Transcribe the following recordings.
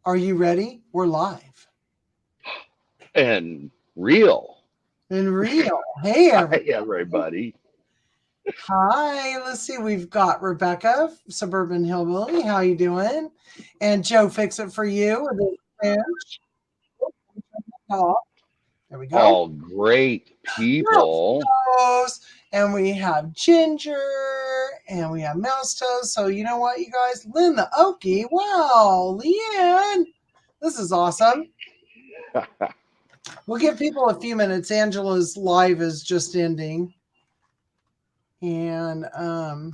Are you ready? We're live. And real. In real. Hey, Hi, everybody. everybody. Hi. Let's see. We've got Rebecca, Suburban Hillbilly. How you doing? And Joe Fix It For You with his French. Oh, there we go. All great people. Toes. And we have Ginger. And we have Mouse Toes. So you know what, you guys? Lynn the Okie. Wow. Leanne. This is awesome. We'll give people a few minutes. Angela's live is just ending. And that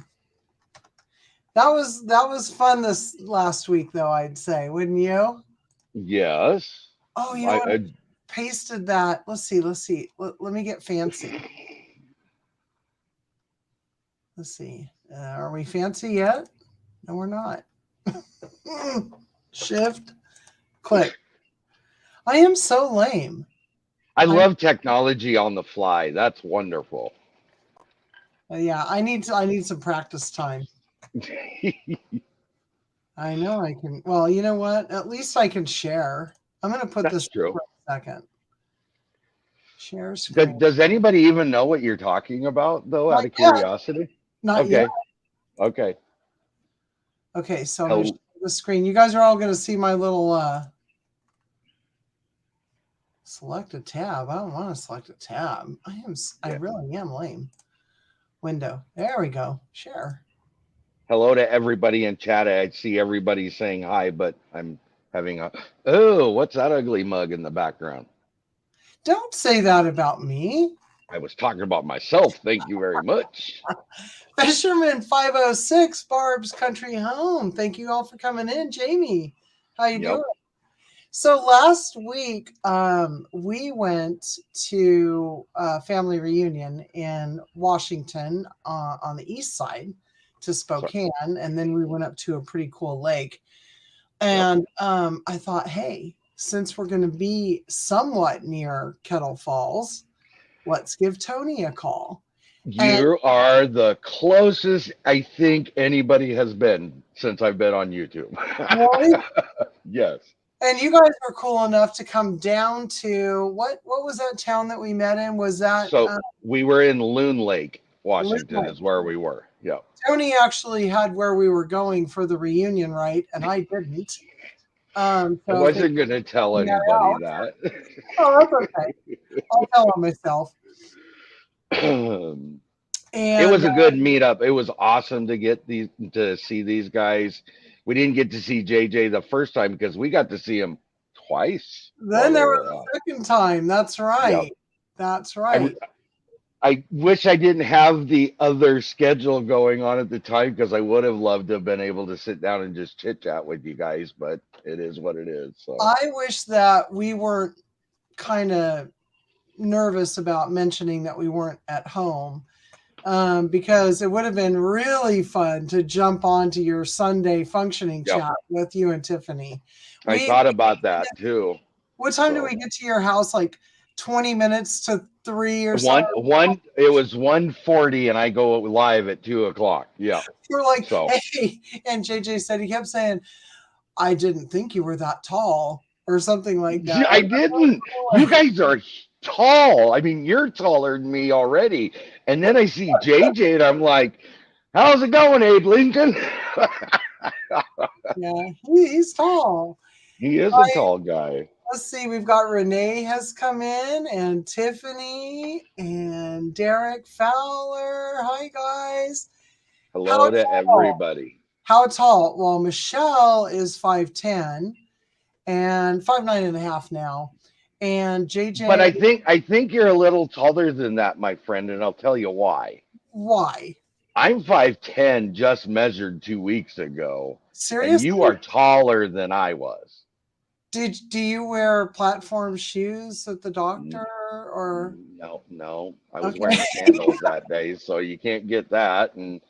was fun this last week, though, I'd say, wouldn't you? Yes. Oh, you know what? I pasted that. Let's see. Let me get fancy. Let's see. Are we fancy yet? No, we're not. Shift, click. I am so lame. I love technology on the fly. That's wonderful. Yeah, I need some practice time. I know I can. Well, you know what? At least I can share. I'm going to put That's this true. for a second. Share screen. Does anybody even know what you're talking about, though, Not out of yet. curiosity? Not Okay. yet. Okay. Okay, so I'm going to share the screen. You guys are all going to see my little select a tab. I don't want to select a tab. I really am lame. Window. There we go. Share. Hello to everybody in chat. I see everybody saying hi, but I'm having what's that ugly mug in the background? Don't say that about me. I was talking about myself. Thank you very much. Fisherman 506, Barb's Country Home. Thank you all for coming in. Jamie, how you doing? So last week, we went to a family reunion in Washington on the east side to Spokane, and then we went up to a pretty cool lake. And I thought, hey, since we're going to be somewhat near Kettle Falls, let's give Tony a call. You are the closest I think anybody has been since I've been on YouTube. Really? Yes. And you guys were cool enough to come down to what was that town that we met in? Was that we were in Loon Lake, Washington, is where we were. Yeah. Tony actually had where we were going for the reunion, right? And I didn't. I wasn't going to tell anybody that. Oh, that's okay. I'll tell on myself. And it was a good meetup. It was awesome to see these guys. We didn't get to see JJ the first time because we got to see him twice. Then there was a second time. That's right. Yep. That's right. I wish I didn't have the other schedule going on at the time because I would have loved to have been able to sit down and just chit chat with you guys, but it is what it is. So I wish that we weren't kind of nervous about mentioning that we weren't at home. Because it would have been really fun to jump onto your Sunday functioning chat with you and Tiffany. I thought about that too. What time do we get to your house? Like 20 minutes to 3 or something? It was 1:40 and I go live at 2:00. Yeah. We're like, hey, and JJ said, he kept saying, I didn't think you were that tall or something like that. I didn't. You guys are tall. I mean, you're taller than me already. And then I see JJ and I'm like, how's it going, Abe Lincoln? Yeah, he's tall. He is a tall guy. Let's see, we've got Renee has come in and Tiffany and Derek Fowler. Hi, guys. Hello to everybody. How tall? Well, Michelle is 5'10" and 5'9.5" now. And JJ. But I think you're a little taller than that, my friend, and I'll tell you why. Why? I'm 5'10", just measured 2 weeks ago. Seriously? And you are taller than I was. Do you wear platform shoes at the doctor or? No. I was wearing sandals that day, so you can't get that. And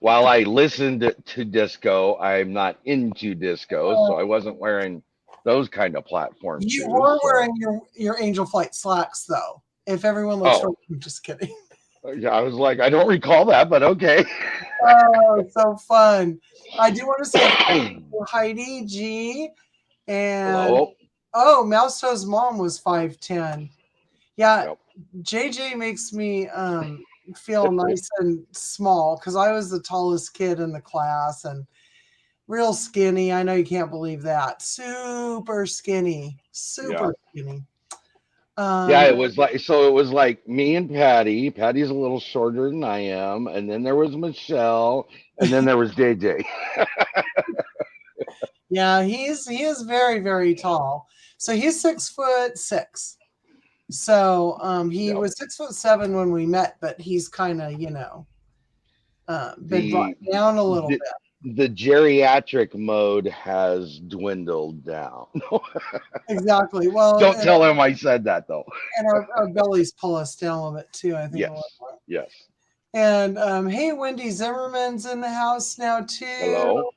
while I listened to disco, I'm not into disco, so I wasn't wearing those kind of platform shoes. You were wearing your Angel Flight slacks, though. If everyone looks, I'm just kidding. Yeah, I was like, I don't recall that, but okay. Oh, so fun! I do want to say Heidi G. And Hello. oh, Mouse Toe's mom was 5'10". Yeah, Yep. JJ makes me feel nice and small because I was the tallest kid in the class and real skinny. I know you can't believe that. Super skinny. Yeah. Super skinny. Yeah, Um, it was like so. It was like me and Patty. Patty's a little shorter than I am, and then there was Michelle, and then there was JJ. yeah, he is very, very tall. So he's 6'6". So he Yep. was 6'7" when we met, but he's kind of, been brought The, down a little the bit. the geriatric mode has dwindled down. Exactly. Well, Don't tell him I said that though. and our bellies pull us down a little bit too, I think. A little Yes. bit. Yes. And hey, Wendy Zimmerman's in the house now too. Hello.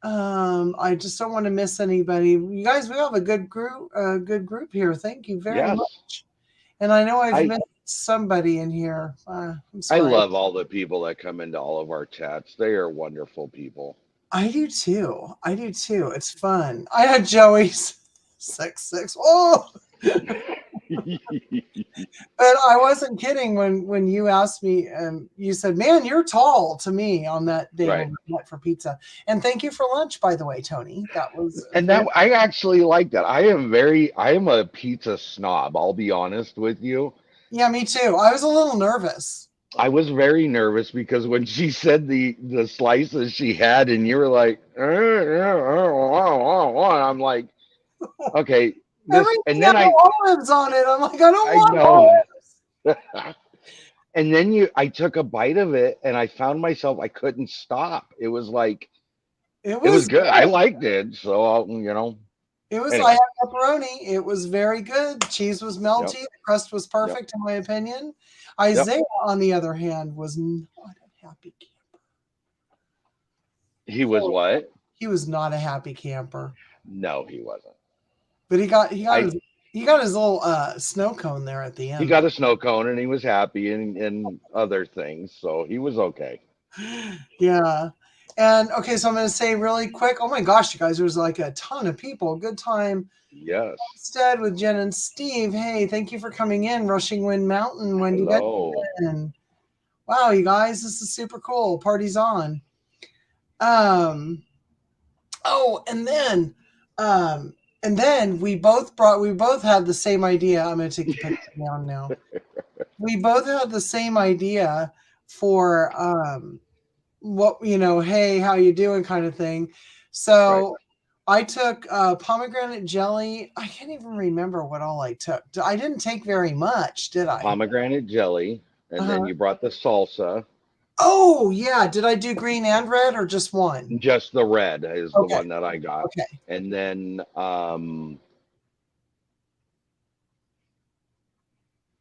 I just don't want to miss anybody. You guys, we have a good group here. Thank you very Yes. much. And I know I've I missed somebody in here. I'm I sorry. love all the people that come into all of our chats. They are wonderful people. I do too. I do too. It's fun. I had Joey's 6'6". Oh, but I wasn't kidding when you asked me and you said, "Man, you're tall" to me on that day Right. when we met for pizza. And thank you for lunch, by the way, Tony. That was And very that I actually like that. I am a pizza snob, I'll be honest with you. yeah, me too. I was a little nervous. I was very nervous because when she said the slices she had and you were like, I'm like, okay, this and Everything then had olives on it. I'm like, I don't I want know. olives. And then I took a bite of it and I found myself I couldn't stop. It was like It it was was good. I good. liked it. So It was. I anyway. had pepperoni. It was very good. Cheese was Yep. melty. The crust was Yep. perfect, in my opinion. Yep. Isaiah, on the other hand, was not a happy camper. He was Poor- what? He was not a happy camper. No, he wasn't. But I he got his little snow cone there at the He end. got a snow cone and he was happy and other things, so he was okay. Yeah. And okay, so I'm going to say really quick. Oh my gosh, you guys, there was like a ton of people. Good time Yes. instead with Jen and Steve. Hey, thank you for coming in. Rushing Wind Mountain, Wendy Hello. Dixon. Wow, you guys, this is super cool. Party's on. Um, oh, and then we both had the same idea. I'm going to take the picture down now. We both had the same idea for what hey, how you doing kind of thing. Right. So I took pomegranate jelly. I can't even remember what all I took. I didn't take very much, did I? Pomegranate jelly, and then Uh-huh. you brought the salsa. Oh yeah, did I do green and red or just one? Just the red is the Okay, one that I got. okay. And then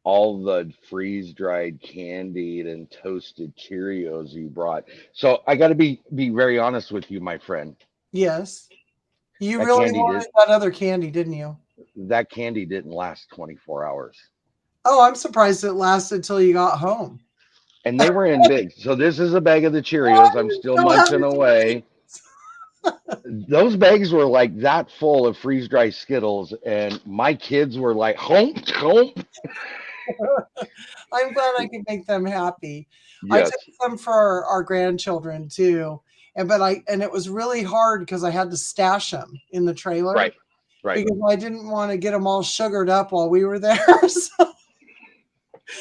all the freeze dried candied and toasted Cheerios you brought. So I got to be very honest with you, my friend. Yes. You That really candy did wanted that other candy, didn't you? that candy didn't last 24 hours. Oh, I'm surprised it lasted till you got home. And they were in big. So this is a bag of the Why Cheerios. do I'm you still still have munching it? away. Those bags were like that full of freeze dried Skittles, and my kids were like, "Hump, hump." I'm glad I could make them happy. I took Yes, some for our grandchildren too, and it was really hard because I had to stash them in the trailer right, right. because I didn't want to get them all sugared up while we were there. So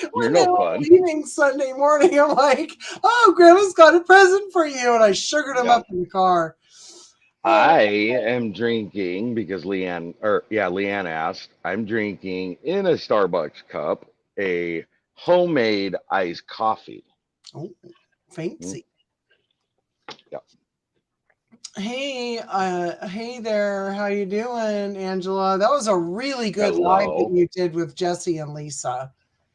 You're when they no were fun. leaving Sunday morning, I'm like, "Oh, Grandma's got a present for you," and I sugared them Yeah. up in the car. Oh, I am drinking because Leanne asked. I'm drinking in a Starbucks cup a homemade iced coffee. oh, Mm, fancy. yeah. Hey there, how you doing, Angela? That was a really good live that Hello. you did with Jesse and Lisa.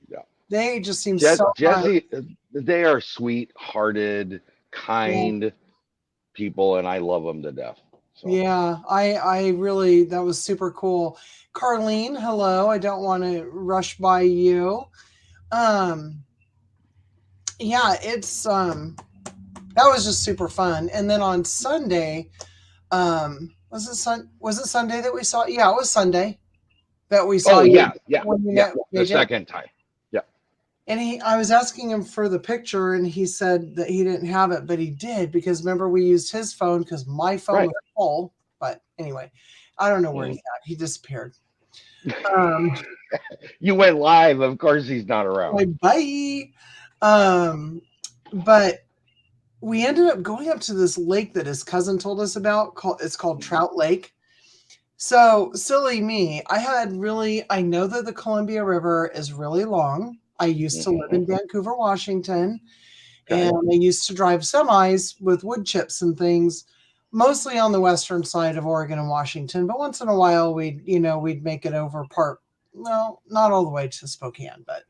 Yeah. They just seem so fun. Jesse, they are sweet-hearted, Yeah, kind people, and I love them to death. So, yeah. I really that was super cool. Carlene, hello. I don't want to rush by you. Um, yeah, it's that was just super fun. And then on Sunday, Was it Sunday that we saw? Yeah, it was Sunday that we saw Oh you yeah, yeah, when you yeah. met with The JJ. second time. Yeah. And I was asking him for the picture, and he said that he didn't have it, but he did because remember we used his phone because my phone Right. was full. But anyway, I don't know where he's Mm. at. He disappeared. Um, You went live. Of course, he's not around. like, bye. Um, but we ended up going up to this lake that his cousin told us about. It's called Trout Lake. So silly me. I know that the Columbia River is really long. I used to live Hmm. in Vancouver, Washington, Okay. and I used to drive semis with wood chips and things, mostly on the western side of Oregon and Washington. But once in a while, we'd make it over well, not all the way to Spokane, but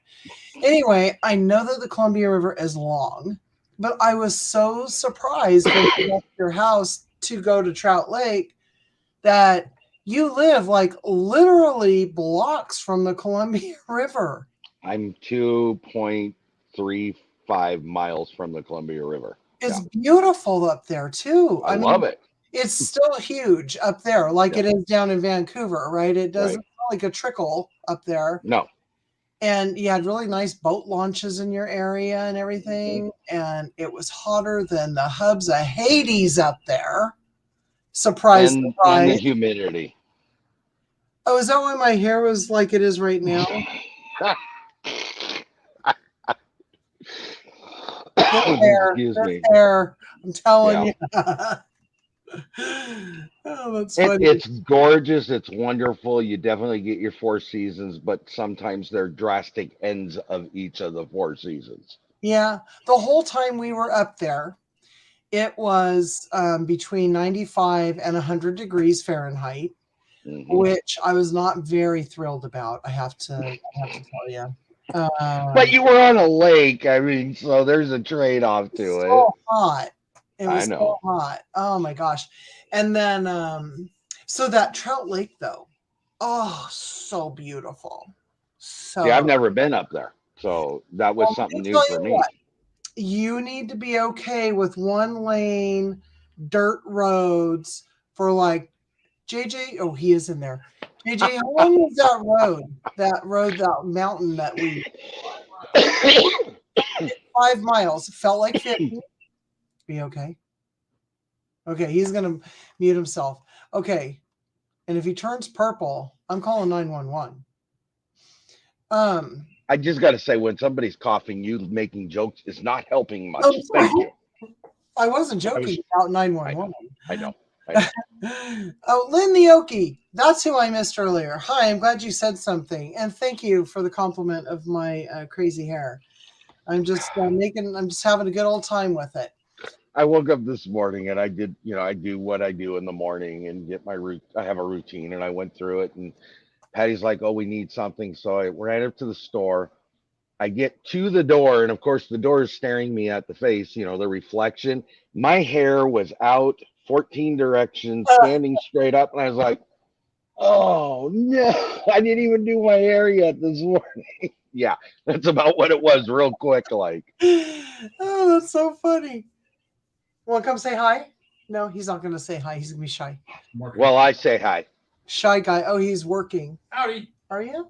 anyway, I know that the Columbia River is long, but I was so surprised when we left your house to go to Trout Lake that you live like literally blocks from the Columbia River. I'm 2.35 miles from the Columbia River. It's Yeah. beautiful up there too. I I love mean, it. it's still huge up there, like Yeah. it is down in Vancouver, right? It doesn't Right. feel like a trickle up there. No. And you had really nice boat launches in your area and Hmm. everything. And it was hotter than the hubs of Hades up there. Surprise, And the surprise. humidity. Oh, is that why my hair was like it is right now? Good hair, Excuse good me. hair. I'm telling Yeah. you. Oh, that's It, funny. it's gorgeous. It's wonderful. You definitely get your four seasons, but sometimes they're drastic ends of each of the four seasons. Yeah, the whole time we were up there, it was between 95 and 100 degrees Fahrenheit, Hmm. which I was not very thrilled about. I have to tell you. But Um, you were on a lake. I mean, so there's a trade-off to it. so hot. It I was so know. hot. Oh my gosh. And then so that Trout Lake though. Oh, so beautiful. See, I've So never been up there, so that was well, let something me new tell for you me. what, you need to be okay with one lane dirt roads for like JJ. Oh, he is in there. JJ, how long was that road? That mountain that we 5 miles. It felt like 50. Be okay. Okay, he's gonna mute himself. Okay, and if he turns purple, I'm calling 911. Um, I just got to say, when somebody's coughing, you making jokes is not helping I'm much. sorry. Thank you. I wasn't I joking was. about I know. 911. I know. I know. Oh, Lynn the Okie. That's who I missed earlier. Hi, I'm glad you said something, and thank you for the compliment of my crazy hair. I'm just having a good old time with it. I woke up this morning and I did, I do what I do in the morning and get my route. I have a routine and I went through it. And Patty's like, "Oh, we need something." So I ran up to the store. I get to the door, and of course, the door is staring me at the face, the reflection. My hair was out 14 directions, Uh, standing straight up. And I was like, "Oh, no, I didn't even do my hair yet this morning." Yeah, that's about what it was, real quick. Like, oh, that's so funny. Want to come say hi? No, he's not going to say hi. He's going to be shy. well, I say hi. Shy guy. Oh, he's working. Howdy. Are you?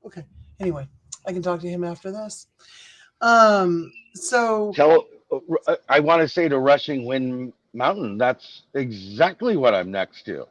Okay. Anyway, I can talk to him after this. So I want to say to Rushing Wind Mountain, that's exactly what I'm next to.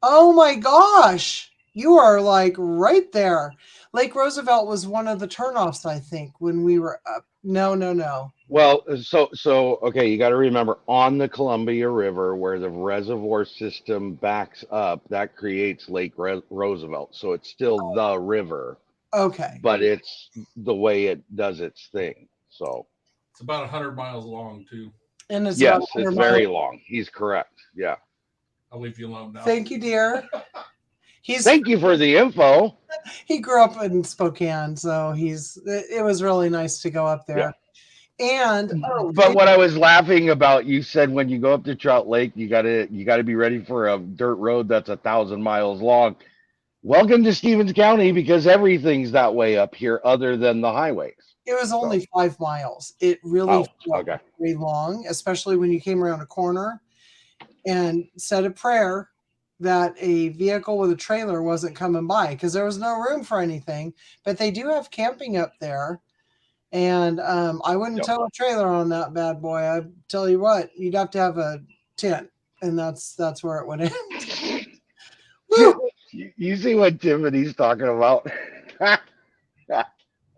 oh my gosh, you are like right there. Lake Roosevelt was one of the turnoffs, I think, when we were up. No, no, no. Well, so okay, you got to remember on the Columbia River where the reservoir system backs up, that creates Lake Roosevelt. So it's still the river, Okay. but it's the way it does its thing. So It's about 100 miles long, too. And it's about yes, it's 100 miles. very long. He's correct. Yeah. I'll leave you alone now. Thank you, dear. Thank you for the info. He grew up in Spokane, so it was really nice to go up Yeah. there. And But what I was laughing about, you said when you go up to Trout Lake, you gotta be ready for a dirt road that's 1,000 miles long. Welcome to Stevens County because everything's that way up here, other than the highways. it was So, only 5 miles. It really oh, felt okay. very long, especially when you came around a corner. and said a prayer that a vehicle with a trailer wasn't coming by because there was no room for anything. But they do have camping up there. And I wouldn't tow a trailer on that bad boy. I tell you what, you'd have to have a tent, and that's where it would end. You see what Tiffany's talking about?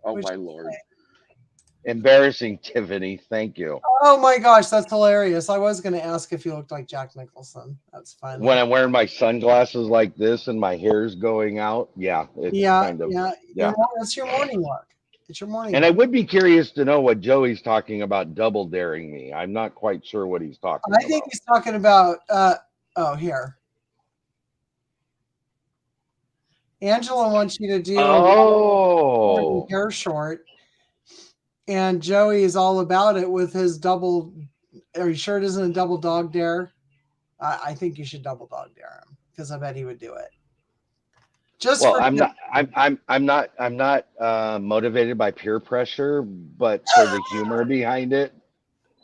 Oh my Lord. Embarrassing, Tiffany. Thank you. Oh my gosh, that's hilarious. I was going to ask if you looked like Jack Nicholson. That's fun. When I'm wearing my sunglasses like this and my hair's going out, yeah, it's kind of That's your morning look. It's your morning. And I would be curious to know what Joey's talking about double daring me. I'm not quite sure what he's talking about. I think he's talking about here. Angela wants you to do hair short. And Joey is all about it with his double. Are you sure it isn't a double dog dare? I think you should double dog dare him because I bet he would do it. I'm not motivated by peer pressure, but for the humor behind it.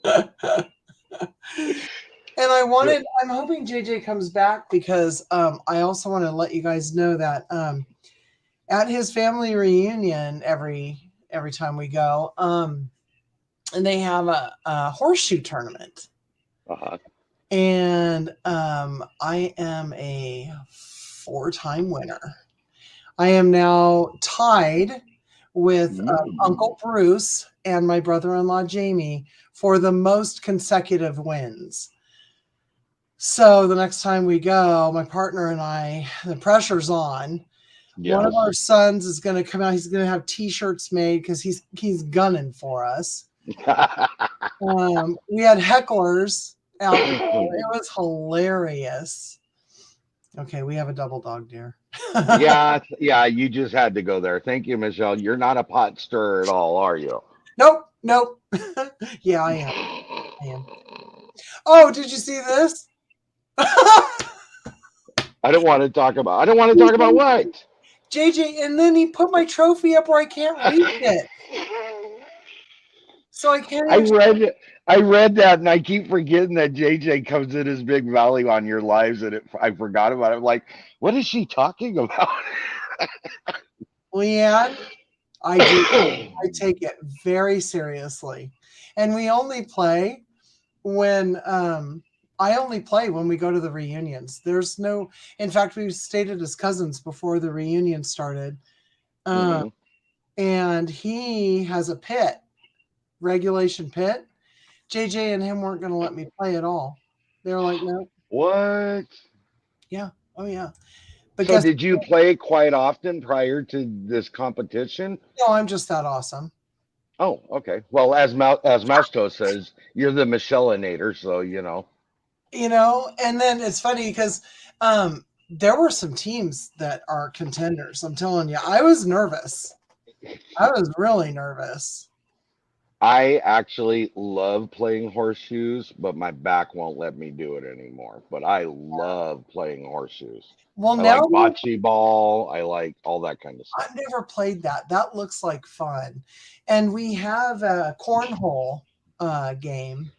And I'm hoping JJ comes back because I also want to let you guys know that at his family reunion every time we go, and they have a horseshoe tournament. Uh-huh. And I am a 4-time winner. I am now tied with Uncle Bruce and my brother-in-law Jamie for the most consecutive wins. So the next time we go, my partner and I, the pressure's on. Yes. One of our sons is going to come out. He's going to have T-shirts made because he's gunning for us. We had hecklers out there. It was hilarious. Okay, we have a double dog dare. yeah, you just had to go there. Thank you, Michelle. You're not a pot stirrer at all, are you? Nope. Yeah, I am. Oh, did you see this? I don't want to talk about what? JJ, and then he put my trophy up where I can't reach it. So I can't. I read that, and I keep forgetting that JJ comes in his big value on your lives, and I forgot about it. I'm like, what is she talking about? Leanne, I do. I take it very seriously, and we only play when we go to the reunions. There's no. In fact, we stayed as cousins before the reunion started, and he has a pit. Regulation pit. JJ and him weren't going to let me play at all. They were like, no. What? Yeah. Oh, yeah. But so did you play quite often prior to this competition? No, I'm just that awesome. Oh, okay. Well, as Mousto says, you're the Michelinator, so you know. And then it's funny because there were some teams that are contenders. I'm telling you, I was nervous. I was really nervous. I actually love playing horseshoes, but my back won't let me do it anymore. But I love playing horseshoes. Well, I like bocce ball. I like all that kind of stuff. I've never played that. That looks like fun. And we have a cornhole game.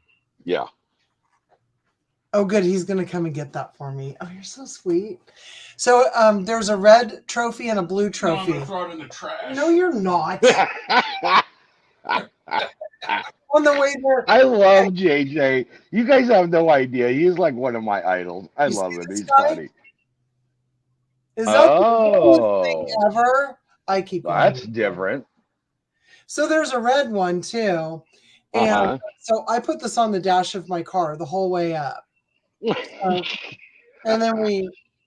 Yeah. Oh, good. He's going to come and get that for me. Oh, you're so sweet. So there's a red trophy and a blue trophy. No, I'm going to throw it in the trash. No, you're not. On the way there. I love JJ. You guys have no idea. He's like one of my idols. I love him. He's funny. Is that the coolest thing ever? I keep going. That's different. So there's a red one too. And so I put this on the dash of my car the whole way up.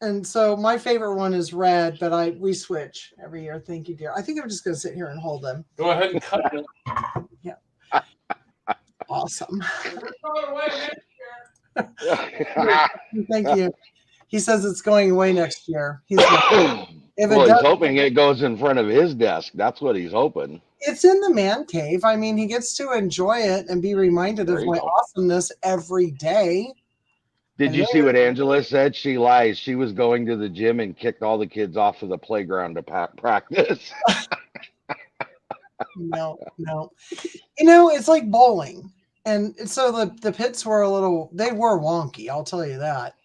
And so my favorite one is red, but we switch every year. Thank you, dear. I think I'm just going to sit here and hold them. Go ahead and cut it. Yeah. Awesome. Thank you. He says it's going away next year. He's hoping it goes in front of his desk. That's what he's hoping. It's in the man cave. I mean, he gets to enjoy it and be reminded of my awesomeness every day. Did you see what Angela said? She lies. She was going to the gym and kicked all the kids off of the playground to practice. No. It's like bowling. and so the pits were they were wonky, I'll tell you that.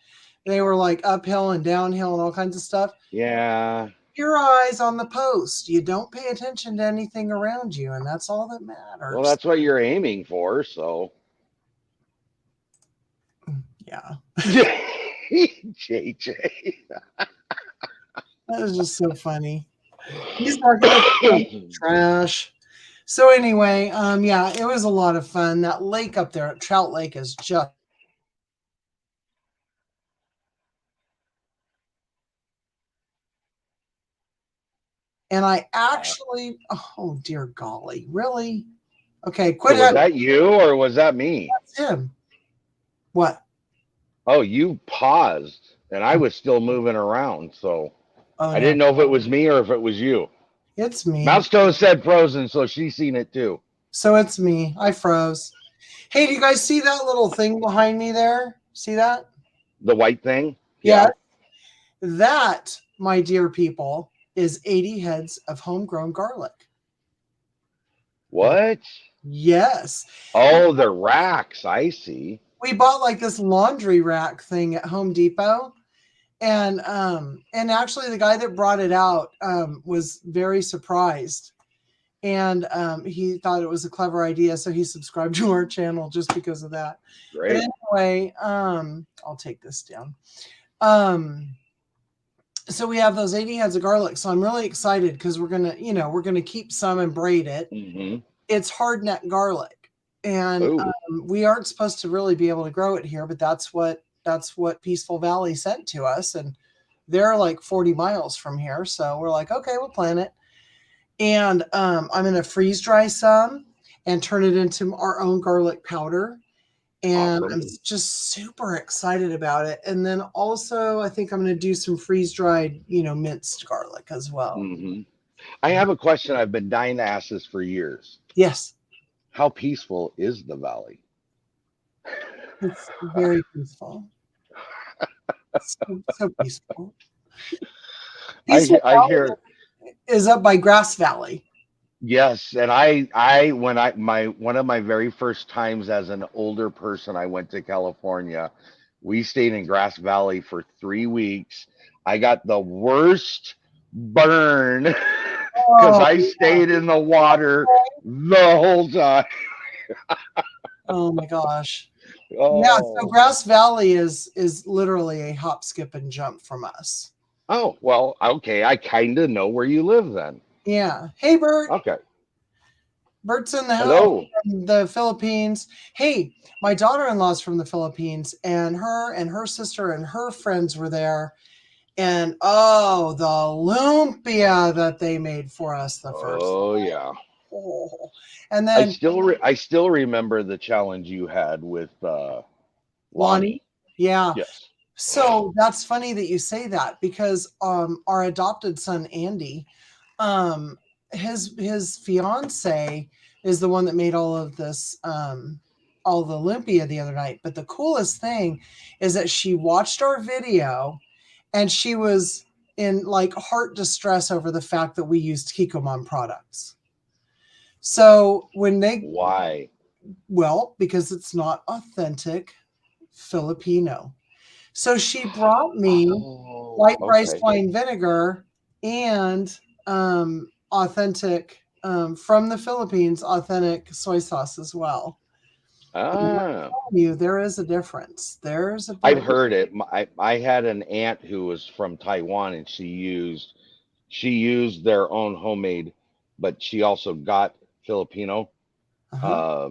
They were like uphill and downhill and all kinds of stuff. Yeah. Your eyes on the post. You don't pay attention to anything around you, and that's all that Well, matters. that's what you're aiming for, so. Yeah. JJ. That was just so funny. He's not gonna trash. So anyway, yeah, it was a lot of fun. That lake up there at Trout Lake is just and I actually oh dear golly, really? Okay, quit Was it. that you or was that me? That's him. What? Oh, you paused and I was still moving around, so Oh I no, didn't know if it was me or if it was you. it's me. Mouse Toe said frozen, so she's seen it too. So it's me. I froze. Hey, do you guys see that little thing behind me there? See that? The white thing? Yeah. That, my dear people, is 80 heads of homegrown garlic. What? Yes. Oh, the racks. I see. We bought like this laundry rack thing at Home Depot. And actually the guy that brought it out was very surprised. And he thought it was a clever idea, so he subscribed to our channel just because of that. Great. But anyway, I'll take this down. So we have those 80 heads of garlic. So I'm really excited because we're gonna keep some and braid it. Mm-hmm. It's hard neck garlic, and we aren't supposed to really be able to grow it here, but that's what Peaceful Valley sent to us, and they're like 40 miles from here. So we're like, okay, we'll plant it. And I'm going to freeze dry some and turn it into our own garlic powder. And awesome. I'm just super excited about it. And then also, I think I'm going to do some freeze dried, minced garlic as well. Mm-hmm. I have a question. I've been dying to ask this for years. Yes. How peaceful is the valley? It's very peaceful. So peaceful. I hear is up by Grass Valley. Yes, and I when one of my very first times as an older person, I went to California. We stayed in Grass Valley for 3 weeks. I got the worst burn because I stayed in the water the whole time. Oh my gosh. Oh. Yeah, so Grass Valley is literally a hop, skip, and jump from us. Oh, well, okay. I kind of know where you live then. Yeah. Hey, Bert. Okay. Bert's in the Hello. house from the Philippines. Hey, my daughter-in-law's from the Philippines, and her sister and her friends were there. And oh, the lumpia that they made for us the first time. Oh yeah. Oh. And then I still remember the challenge you had with Lonnie. Yeah. Yes. So that's funny that you say that because our adopted son Andy, his fiance is the one that made all of this all the lumpia the other night. But the coolest thing is that she watched our video and she was in like heart distress over the fact that we used Kikkoman products. So why? Well, because it's not authentic Filipino. So she brought me white rice wine vinegar and authentic from the Philippines, authentic soy sauce as well. I'm you, there is a difference. I've heard it. I had an aunt who was from Taiwan, and she used their own homemade, but she also got Filipino. I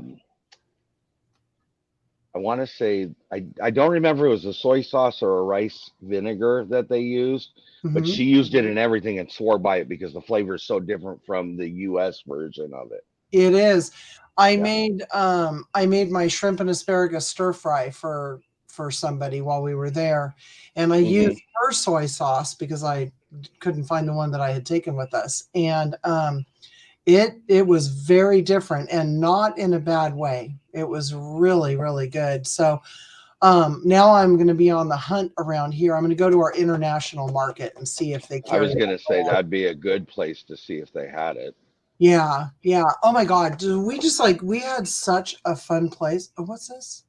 want to say I don't remember if it was a soy sauce or a rice vinegar that they used, but she used it in everything and swore by it because the flavor is so different from the U.S. version of it. It is. I made my shrimp and asparagus stir fry for somebody while we were there, and I used her soy sauce because I couldn't find the one that I had taken with us, and it was very different and not in a bad way. It was really, really good. So now I'm going to be on the hunt around here. I'm going to go to our international market and see if they carry I was going to say that'd be a good place to see if they had it. Yeah, yeah. Oh my God. We just we had such a fun place. Oh, what's this?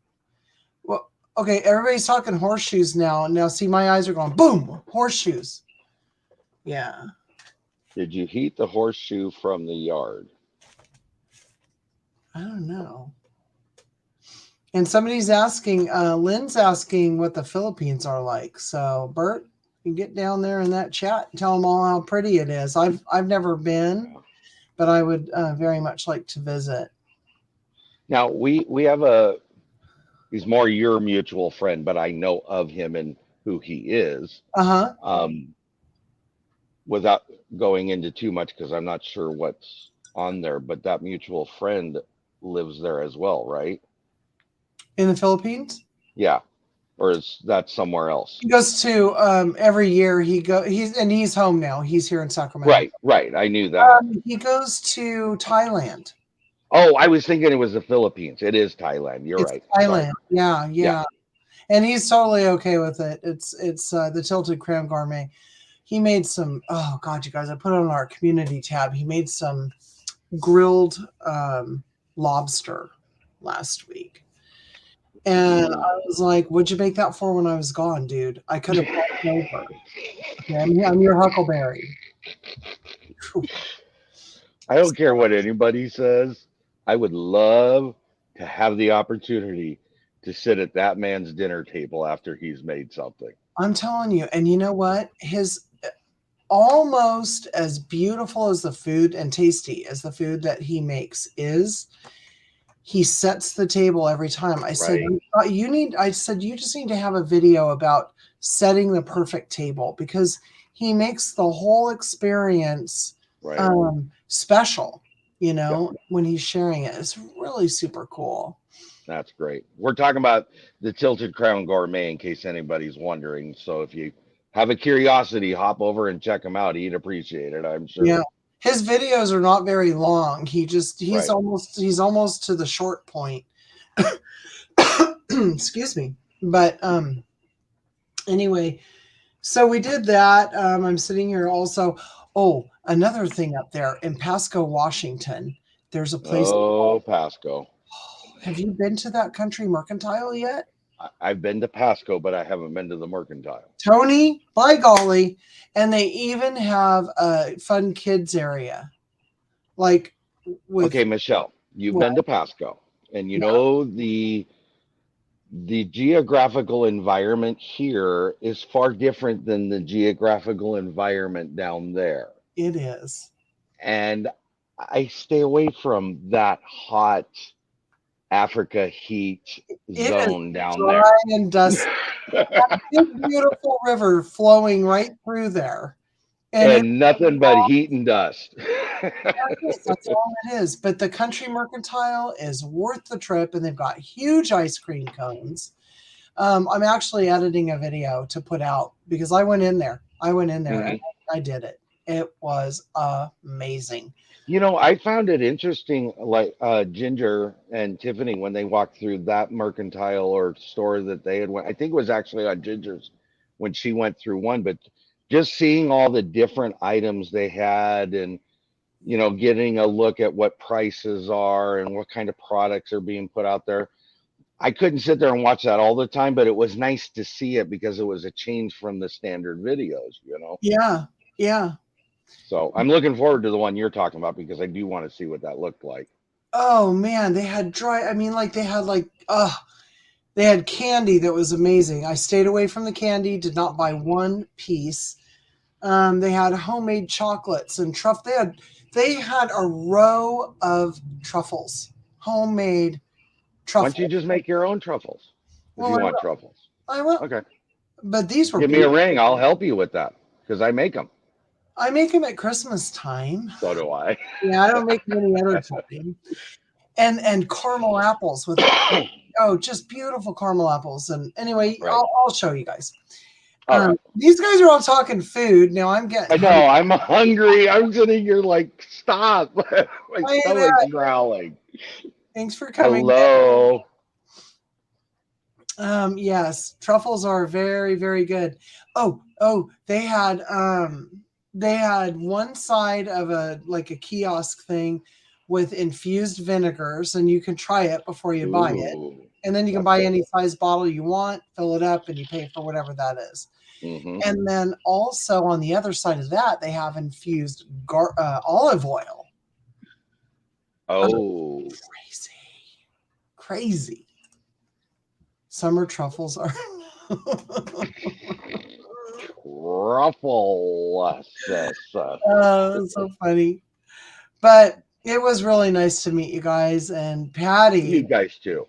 Well, okay, everybody's talking horseshoes now. Now, see, my eyes are going boom, horseshoes. Yeah. Did you heat the horseshoe from the yard? I don't know. And somebody's asking, Lynn's asking what the Philippines are like. So, Bert, you get down there in that chat and tell them all how pretty it is. I've never been, Yeah. but I would very much like to visit. Now we have a he's more your mutual friend, but I know of him and who he is. Uh huh. Um, without going into too much because I'm not sure what's on there, but that mutual friend lives there as well, right? In the Philippines, Yeah, or is that somewhere else? he goes to every year. He's home now. He's here in Sacramento. Right, right. I knew that. He goes to Thailand. Oh, I was thinking it was the Philippines. It is Thailand. You're It's right. Sorry. Thailand. Yeah, Yeah. yeah. And he's totally okay with it. It's the Tilted Cram Gourmet. He made some. Oh God, you guys! I put it on our community tab. He made some grilled lobster last week, and Mm. I was like, "What'd you make that for when I was gone, dude? I could have brought it over. Okay, I'm your Huckleberry." I don't care what anybody says. I would love to have the opportunity to sit at that man's dinner table after he's made something. I'm telling you, and you know what? His almost as beautiful as the food and tasty as the food that he makes is, he sets the table every time. I said, Right, I said, you just need to have a video about setting the perfect table because he makes the whole experience right. special, Yep, when he's sharing it. It's really super cool. that's great. We're talking about the Tilted Crown Gourmet in case anybody's wondering. So if you have a curiosity, hop over and check him out. He'd appreciate it, I'm Yeah. sure. His videos are not very long. Right. He's almost to the short point. Excuse me. But anyway, so we did that. I'm sitting here also. Oh, another thing up there in Pasco, Washington. There's a place. Oh, Pasco. Have you been to that country mercantile yet? I've been to Pasco, but I haven't been to the Mercantile. Tony, by golly. And they even have a fun kids area. Like with Okay, Michelle, you've what? been to Pasco, and you Yeah, know the geographical environment here is far different than the geographical environment down there. it is. And I stay away from that hot Africa heat It is zone down dry there. and dusty. Big beautiful river flowing right through there. And And nothing but heat and dust. that's all it is. But the country mercantile is worth the trip, and they've got huge ice cream cones. I'm actually editing a video to put out because I went in there. And Mhm. I did it. It was amazing. You know, I found it interesting, like Ginger and Tiffany, when they walked through that mercantile or store that they had went. I think it was actually on Ginger's when she went through one, but just seeing all the different items they had and getting a look at what prices are and what kind of products are being put out there. I couldn't sit there and watch that all the time, but it was nice to see it because it was a change from the standard videos. Yeah, yeah. So I'm looking forward to the one you're talking about because I do want to see what that looked like. Oh man, they had dry. I mean, like they had candy that was amazing. I stayed away from the candy. Did not buy one piece. They had homemade chocolates and They had a row of truffles, homemade Why don't you truffles. just make your own truffles if Well, you want truffles? I will, Okay. but these were Give me a beautiful. ring. I'll help you with that because I make them. I make them at Christmas time. So do I. Yeah, I don't make them any other time. And caramel apples with just beautiful caramel apples. And anyway, Right. I'll show you guys. All right. These guys are all talking food. Now I'm I getting know. hungry. I'm hungry. I'm sitting here like, stop. My I ain't stomach's growling. Thanks for coming. Hello. Yes, truffles are very, very good. Oh, they had they had one side of a kiosk thing with infused vinegars, and you can try it before you buy it. Ooh, And then you can that's buy good. any size bottle you want, fill it up, and you pay for whatever that is. Hmm. And then also on the other side of that, they have infused olive oil. Oh, Crazy. Crazy. Summer truffles are. truffle. It's so funny. But it was really nice to meet you guys. And You guys too.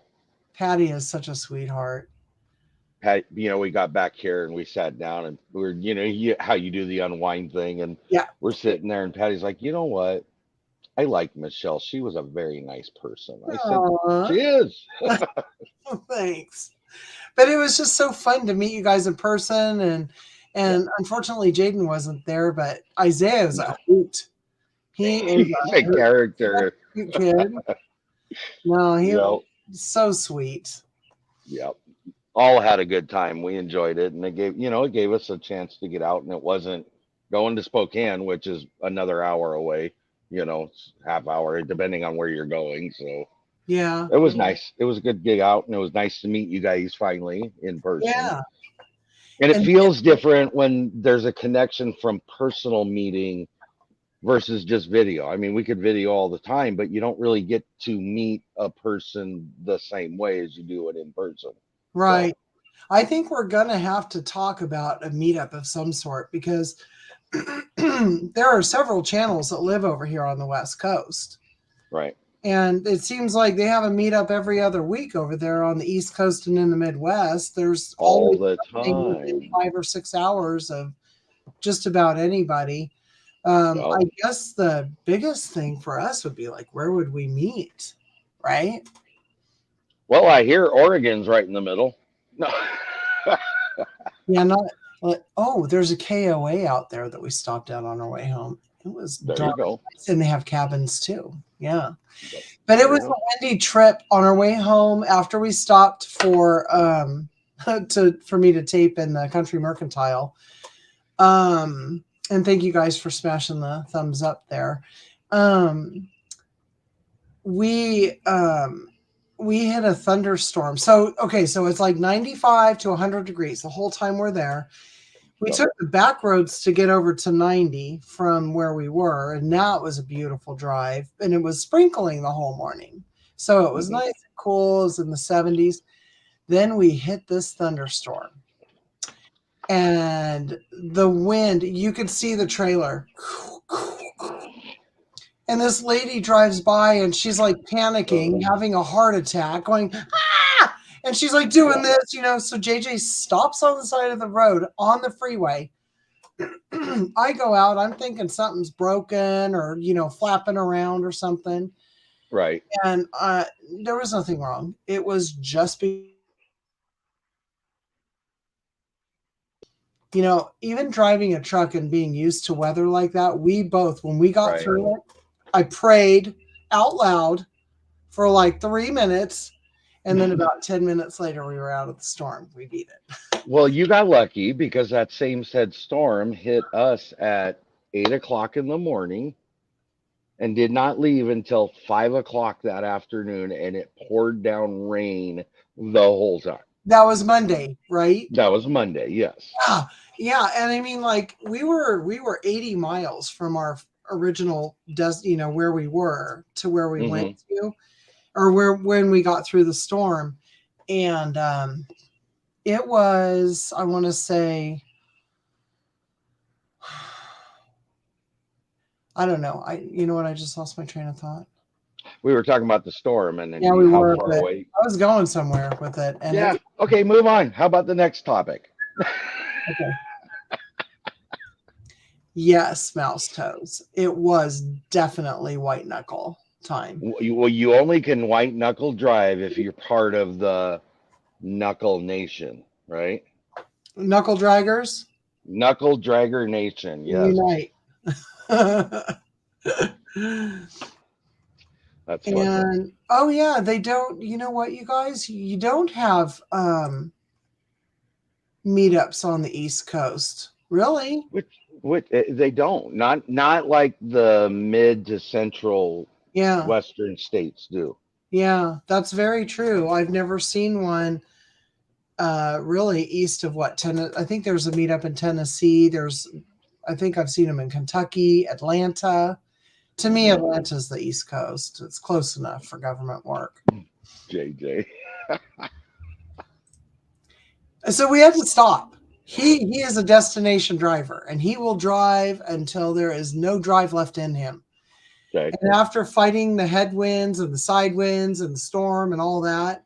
Patty is such a sweetheart. Pat, we got back here and we sat down and we were, how you do the unwind thing, and Yeah. we're sitting there and Patty's like, you know what? I like Michelle. She was a very nice person. I said, Aw, she is. thanks. But it was just so fun to meet you guys in person. Yeah. And unfortunately, Jaden wasn't there, but Isaiah is a No, hoot. He is he's a character. a cute kid. No, he was Yep. so sweet. Yep. All had a good time. We enjoyed it, and it gave us a chance to get out, and it wasn't going to Spokane, which is another hour away. It's half hour depending on where you're going. So Yeah. it was nice. It was a good gig out, and it was nice to meet you guys finally in person. Yeah. And it And feels different when there's a connection from personal meeting versus just video. I mean, we could video all the time, but you don't really get to meet a person the same way as you do it in person. So, right. I think we're going to have to talk about a meetup of some sort because there are several channels that live over here on the West Coast. right. And it seems like they have a meetup every other week over there on the East Coast and in the Midwest. There's All always the something within time. 5 or 6 hours of just about anybody. Yep. I guess the biggest thing for us would be like, where would we meet? Right? Well, I hear Oregon's right in the middle. No. Yeah, not like, oh, there's a KOA out there that we stopped at on our way home. It was There you dark. go. And they have cabins too. Yeah. Yep. But it There was you a go. windy trip on our way home after we stopped for for me to tape in the Country Mercantile. And thank you guys for smashing the thumbs up there. Um we we hit a thunderstorm. So okay, so it's like 95 to 100 degrees the whole time we're there. We Yep. took the back roads to get over to 90 from where we were, and now it was a beautiful drive, and it was sprinkling the whole morning. So it was Hmm. nice and cool. It was in the 70s. Then we hit this thunderstorm, and the wind, you could see the trailer. And this lady drives by, and she's like panicking, having a heart attack, going, ah! And she's like doing Yeah. this. So JJ stops on the side of the road on the freeway. I go out, I'm thinking something's broken or, flapping around or something. Right. And there was nothing wrong. It was just, even driving a truck and being used to weather like that, we both, when we got Right. through it, I prayed out loud for like 3 minutes. And then about 10 minutes later, we were out of the storm. We beat it. Well, you got lucky because that same said storm hit us at 8 o'clock in the morning and did not leave until 5 o'clock that afternoon, and it poured down rain the whole time. That was Monday, right? That was Monday, yes. Yeah, yeah, and I mean, like we were 80 miles from our original where we were to where we Hmm. went to, or where when we got through the storm, and it was, I want to say, I don't know, you know what, I just lost my train of thought. We were talking about the storm and then Yeah, we how were, far but away. I was going somewhere with it, and Yeah. Okay, move on. How about the next topic? okay. Yes, mouse toes. It was definitely white knuckle time. Well, you only can white knuckle drive if you're part of the Knuckle Nation, right? Knuckle draggers Knuckle Dragger Nation, yes. unite. That's funny. And oh yeah, they don't, you know what, you guys, you don't have meetups on the East Coast. Really? Which they don't. Not like the mid to central Yeah, western states do. yeah, that's very true. I've never seen one really east of what Tennessee. I think there's a meetup in Tennessee. I think I've seen them in Kentucky, Atlanta. To me, Hmm. Atlanta's the East Coast. It's close enough for government work. JJ. So we had to stop. He is a destination driver, and he will drive until there is no drive left in him. Okay. And after fighting the headwinds and the side winds and the storm and all that,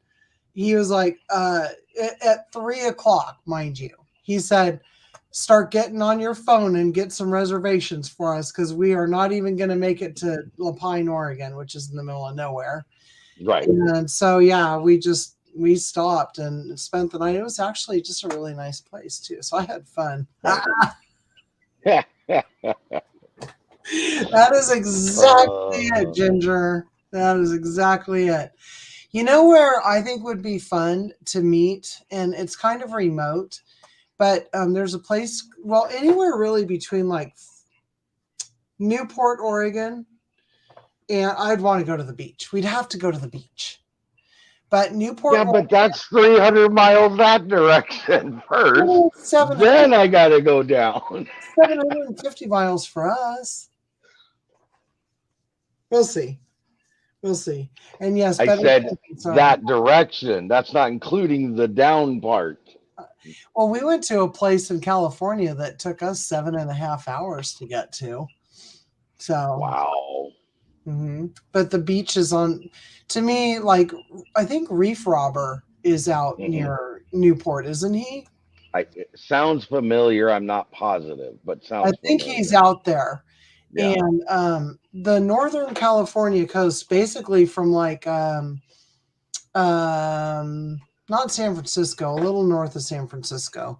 he was like, at 3 o'clock, mind you, he said, start getting on your phone and get some reservations for us because we are not even going to make it to Lapine, Oregon, which is in the middle of nowhere. Right. And so, yeah, we stopped and spent the night. It was actually just a really nice place too. So I had fun. Right. That is exactly it, Ginger. That is exactly it. You know where I think would be fun to meet, and it's kind of remote, but there's a place, well, anywhere really between like Newport, Oregon, and I'd want to go to the beach. We'd have to go to the beach. But Newport, Yeah, but that's 300 miles that direction first. Oregon, Then I got to go down. 750 miles for us. We'll see. We'll see. And yes, I better said tickets are. that direction. That's not including the down part. Well, we went to a place in California that took us 7.5 hours to get to. So, Wow. But the beach is on, to me, like, I think Reef Robber is out near Newport, isn't he? It sounds familiar. I'm not positive, but I sounds think familiar. he's out there. Yeah. And the Northern California coast, basically from like, not San Francisco, a little north of San Francisco,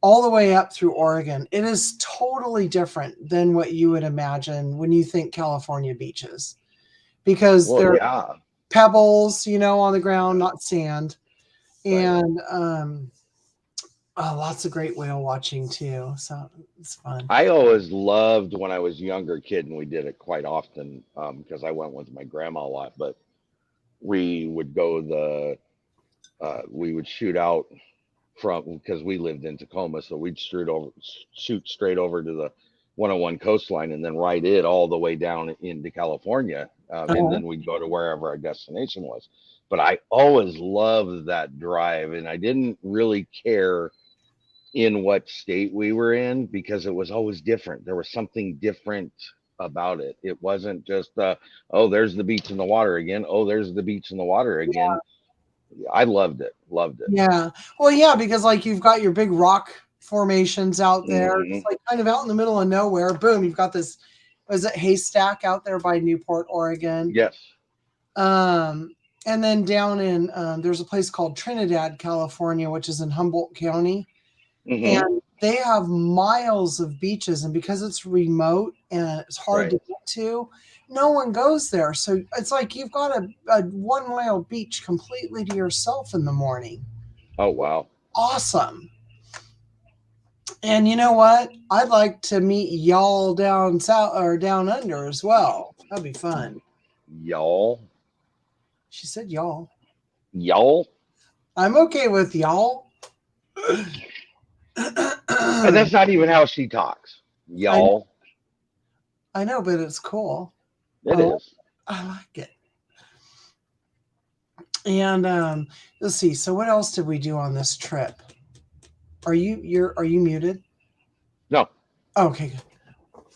all the way up through Oregon. It is totally different than what you would imagine when you think California beaches, because Well, they're yeah. pebbles, on the ground, not sand, Right. and lots of great whale watching too. So it's fun. I always loved when I was a younger kid, and we did it quite often because I went with my grandma a lot. But we would we would shoot out from because we lived in Tacoma, so we'd shoot straight over to the 101 coastline, and then ride it all the way down into California, and Uh-huh. then we'd go to wherever our destination was. But I always loved that drive, and I didn't really care in what state we were in because it was always different. There was something different about it. It wasn't just oh, there's the beach and the water again. Oh, there's the beach and the water again. I loved it. Loved it. Yeah. Well, yeah, because like you've got your big rock formations out there, Hmm. just like kind of out in the middle of nowhere. Boom, you've got this. Was it Haystack out there by Newport, Oregon? Yes. And then down in there's a place called Trinidad, California, which is in Humboldt County, Hmm. and they have miles of beaches. And because it's remote and it's hard to get to, no one goes there. So it's like you've got a 1 mile beach completely to yourself in the morning. Oh wow. Awesome. And you know what? I'd like to meet y'all down south or down under as well. That'd be fun. Y'all. She said y'all. Y'all. I'm okay with y'all. And that's not even how she talks. Y'all. I know, but it's cool. It is. I like it. And let's see. So what else did we do on this trip? Are you muted? No. Oh, okay, good.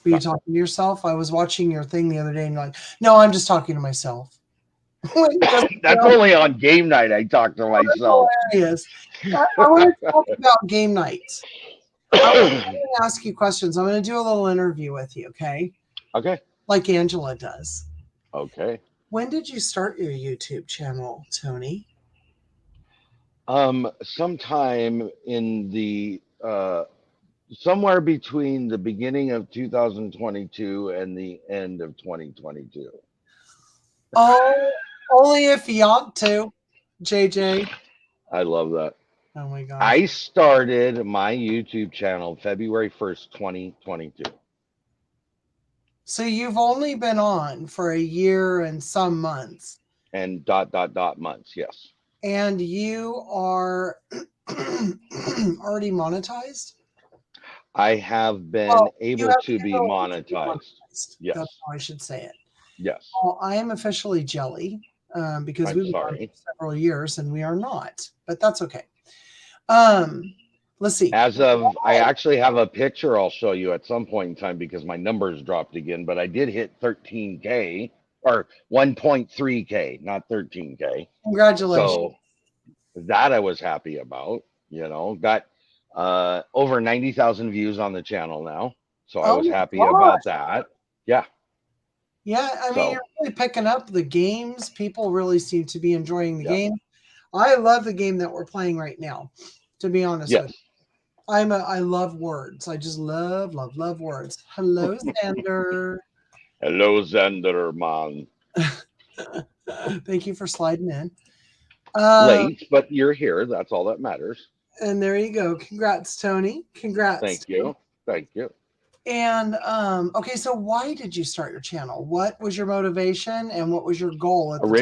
Were you talking to yourself? I was watching your thing the other day and you're like, no, I'm just talking to myself. That's only on game night I talk to myself. Hilarious. I want to talk about game nights. I'm going to ask you questions. I'm going to do a little interview with you, okay? Okay. Like Angela does. Okay. When did you start your YouTube channel, Tony? Sometime in the somewhere between the beginning of 2022 and the end of 2022. Oh, only if you want to, JJ. I love that. Oh my gosh. I started my YouTube channel February 1st, 2022. So you've only been on for a year and some months. And ... months, yes. And you are already monetized? I have been Well, you able have to the be ability to be monetized. monetized. That's Yes. how I should say it. Yes. Well, I am officially jelly because I'm we've been on sorry. for several years and we are not, but that's okay. Um, let's see. I actually have a picture I'll show you at some point in time because my numbers dropped again, but I did hit 13K or 1.3K, not 13K. Congratulations. So that I was happy about, got over 90,000 views on the channel now. So I Oh was my happy about gosh. that. Yeah. Yeah, I mean, So, you're really picking up the games. People really seem to be enjoying the yep. game. I love the game that we're playing right now, to be honest with Yes. you. I love words. I just love words. Hello, Xander. Hello, Zenderman. Thank you for sliding in. Late, but you're here. That's all that matters. And there you go. Congrats, Tony. Congrats. Thank you. Thank you. And okay, so why did you start your channel? What was your motivation and what was your goal at the time?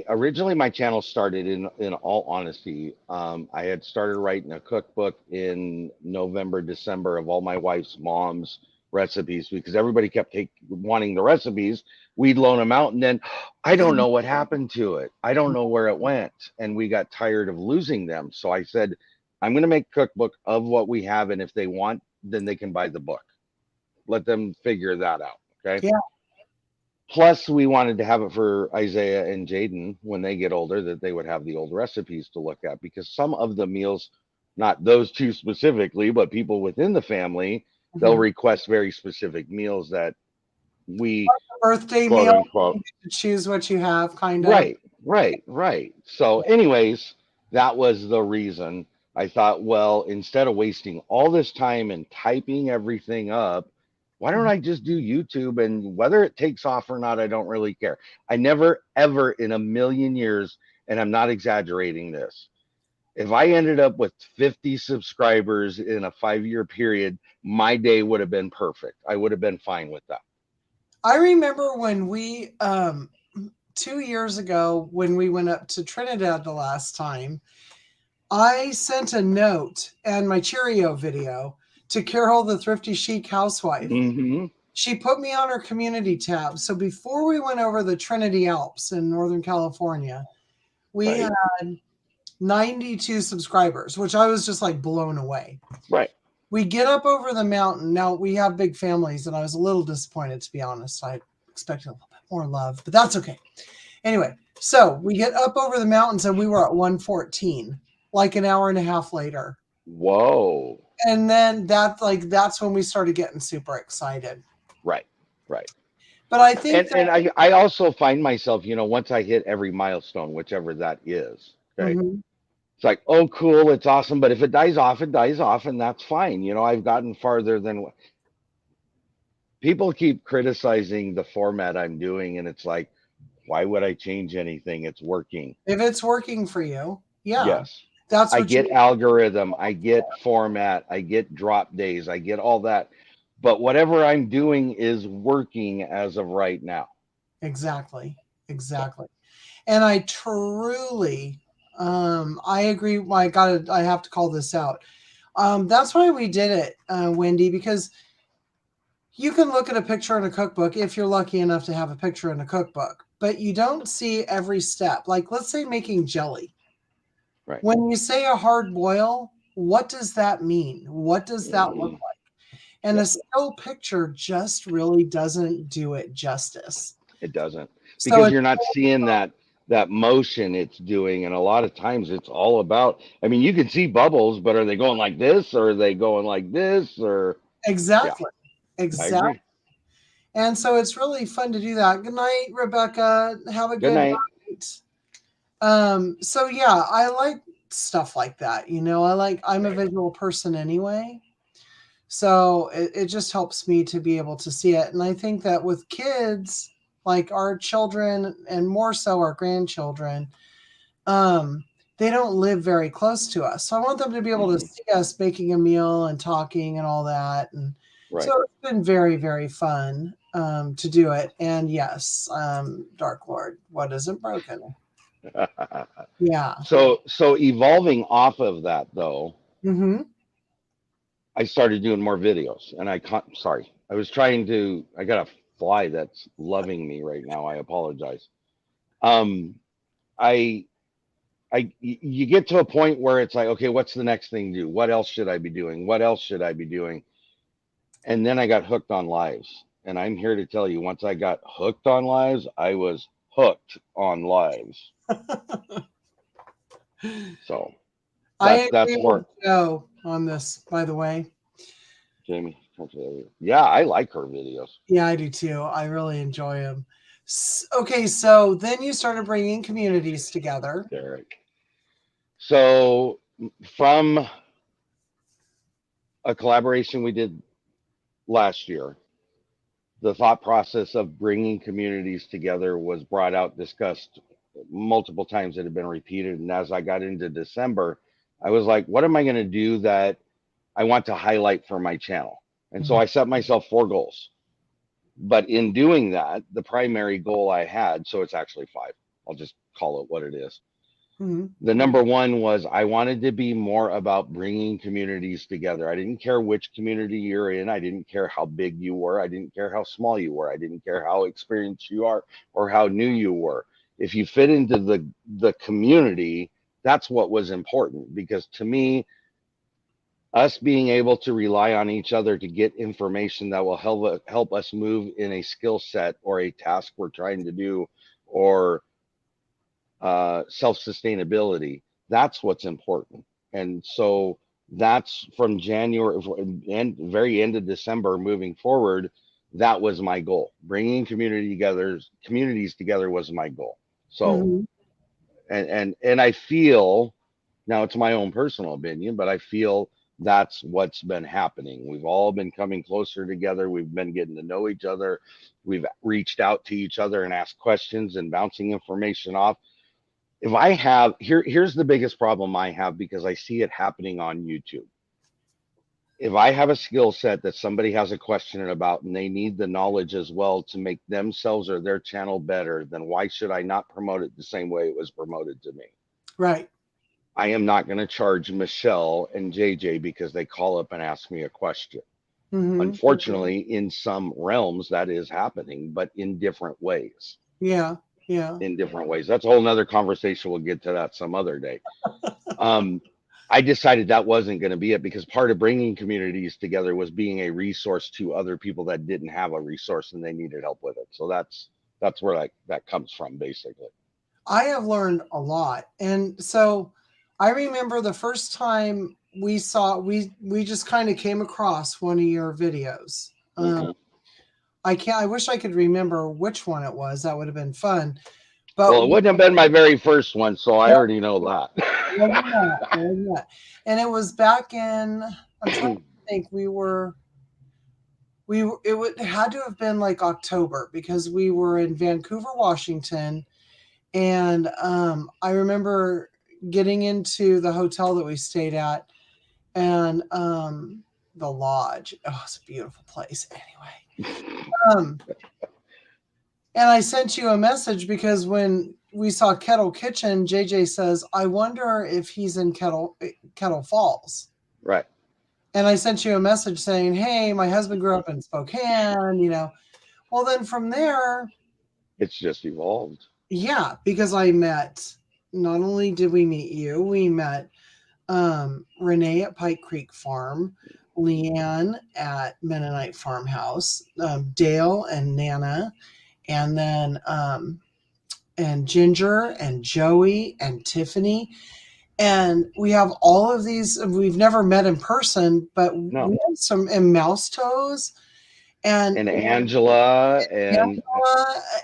Originally my channel started in all honesty. I had started writing a cookbook in November, December of all my wife's mom's recipes because everybody kept wanting the recipes. We'd loan them out, and then I don't know what happened to it. I don't know where it went, and we got tired of losing them. So I said, I'm going to make a cookbook of what we have, and if they want, then they can buy the book. Let them figure that out. Okay. Yeah. Plus, we wanted to have it for Isaiah and Jaden when they get older, that they would have the old recipes to look at because some of the meals, not those two specifically, but people within the family, they'll request very specific meals that we, Birthday quote meal, unquote, you get to choose what you have, kind of. right. So, anyways, that was the reason. I thought, well, instead of wasting all this time and typing everything up, why don't I just do YouTube? And whether it takes off or not, I don't really care. I never, ever in a million years, and I'm not exaggerating this, if I ended up with 50 subscribers in a 5-year period, my day would have been perfect. I would have been fine with that. I remember when we 2 years ago when we went up to Trinidad the last time, I sent a note and my Cheerio video to Carol, the thrifty chic housewife. Mm-hmm. She put me on her community tab. So before we went over the Trinity Alps in Northern California, we Right. had 92 subscribers, which I was just like blown away. Right. We get up over the mountain. Now we have big families, and I was a little disappointed, to be honest. I expected a little bit more love, but that's okay. Anyway, so we get up over the mountains and we were at 114, like an hour and a half later. Whoa. And then that's when we started getting super excited. Right. But I think And I also find myself, once I hit every milestone, whichever that is, okay, it's like, oh, cool, it's awesome. But if it dies off, it dies off, and that's fine. I've gotten farther than people keep criticizing the format I'm doing, and it's like, why would I change anything? It's working. If it's working for you, yeah. Yes. That's I what get algorithm, I get format, I get drop days, I get all that. But whatever I'm doing is working as of right now. Exactly. And I truly, I agree. I have to call this out. That's why we did it, Wendy, because you can look at a picture in a cookbook if you're lucky enough to have a picture in a cookbook, but you don't see every step. Like, let's say making jelly. Right. When you say a hard boil, what does that mean? What does that look like? And a still picture just really doesn't do it justice. It doesn't, because you're not seeing that motion it's doing, and a lot of times it's all about. I mean, you can see bubbles, but are they going like this, or are they going like this, or exactly? I agree. And so it's really fun to do that. Good night, Rebecca. Have a good night. So yeah, I like stuff like that. I'm a visual person anyway. So it just helps me to be able to see it. And I think that with kids, like our children and more so our grandchildren, they don't live very close to us. So I want them to be able to see us making a meal and talking and all that. And so it's been very, very fun to do it. And yes, Dark Lord, what isn't broken? Yeah. So evolving off of that though, I started doing more videos, and I was trying to. I got a fly that's loving me right now. I apologize. I you get to a point where it's like, okay, what's the next thing to do? What else should I be doing? What else should I be doing? And then I got hooked on lives. And I'm here to tell you, once I got hooked on lives, I was hooked on lives. So that's more Joe on this, by the way. Jamie. Yeah, I like her videos. Yeah, I do too. I really enjoy them. Okay, so then you started bringing communities together. Derek. So from a collaboration we did last year, the thought process of bringing communities together was brought out, discussed multiple times. It had been repeated. And as I got into December, I was like, what am I going to do that I want to highlight for my channel? And so I set myself 4 goals. But in doing that, the primary goal I had, so it's actually 5, I'll just call it what it is. The number 1 was I wanted to be more about bringing communities together. I didn't care which community you're in. I didn't care how big you were. I didn't care how small you were. I didn't care how experienced you are or how new you were. If you fit into the community, that's what was important. Because to me, us being able to rely on each other to get information that will help us move in a skill set or a task we're trying to do, or self-sustainability, that's what's important. And so that's from January and very end of December moving forward, that was my goal. Bringing communities together was my goal. So and I feel, now it's my own personal opinion, but I feel that's what's been happening. We've all been coming closer together. We've been getting to know each other. We've reached out to each other and asked questions and bouncing information off. If I have, here's the biggest problem I have, because I see it happening on YouTube. If I have a skill set that somebody has a question about and they need the knowledge as well to make themselves or their channel better, then why should I not promote it the same way it was promoted to me? Right. I am not going to charge Michelle and JJ because they call up and ask me a question. Unfortunately, in some realms that is happening, but in different ways. Yeah. In different ways. That's a whole nother conversation. We'll get to that some other day. I decided that wasn't going to be it, because part of bringing communities together was being a resource to other people that didn't have a resource and they needed help with it. So that's where that comes from, basically. I have learned a lot. And so I remember the first time we just kind of came across one of your videos. I wish I could remember which one it was. That would have been fun. But well, it wouldn't have been my very first one, so I already know that. And it was back in, I'm trying to think, it had to have been like October, because we were in Vancouver, Washington. And I remember getting into the hotel that we stayed at, and the lodge. Oh, it's a beautiful place. Anyway. And I sent you a message because when we saw Kettle Kitchen, JJ says, I wonder if he's in Kettle Falls. Right. And I sent you a message saying, hey, my husband grew up in Spokane, Well, then from there, it's just evolved. Yeah, because I met, not only did we meet you, we met Renee at Pike Creek Farm, Leanne at Mennonite Farmhouse, Dale and Nana, and then and Ginger and Joey and Tiffany. And we have all of these. We've never met in person, but we have some, and Mouse Toes and Angela and